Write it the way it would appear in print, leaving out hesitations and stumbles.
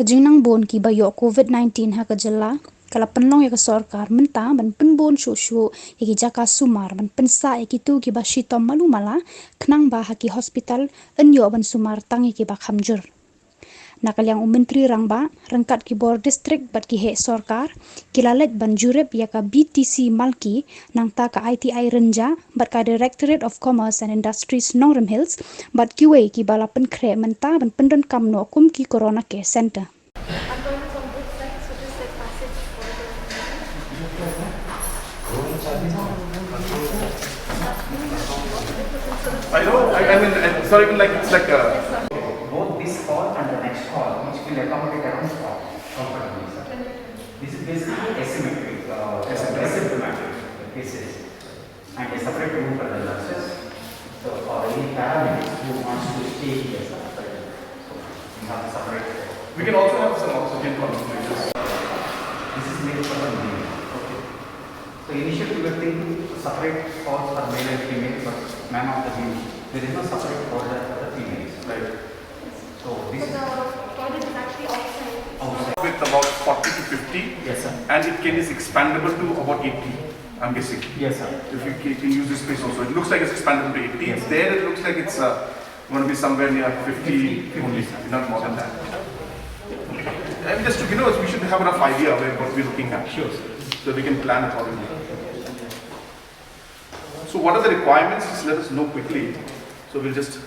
kajinang bon ki bayo COVID-19 ha kajala kala penlong ya ke sorkar menta ban penbon shushu ya jaka sumar ban pensa ya tu ki ba shitom malu mala knang ba ha ki hospital enyo ban sumar tang ki ba khamjur nakal yang menteri rangba rangkat ki bor district bat ki he sorkar kilalet ban jurip ya ka BTC malki nang ta ka ITI renja bat ka Directorate of Commerce and Industries Nongrim Hills bat ki we ki bala pen kre menta ban pendon kam no kum ki corona care center. I know, I mean, sorry, it's like a... Both this call and the next call, which will accommodate around comfortably, sir. This is basically asymptomatic cases. And a separate room for the nurses. So, for any paramedics who wants to stay here, sir, we have a separate. We can also have some oxygen concentrators. This is made for the male. Okay. So, initially we were thinking separate calls for male and female, but man of the view, there is no separate call for the females. Right. So, this the toilet is actually outside. With about 40 to 50. Yes, sir. And it is expandable to about 80, I'm guessing. Yes, sir. If you can use this space also. It looks like it's expandable to 80. Yes. There it looks like it's going to be somewhere near 50 only, not more than that. I mean, just to, we should have enough idea of what we're looking at. Sure, sir. So we can plan accordingly. So what are the requirements? Just let us know quickly. So we'll just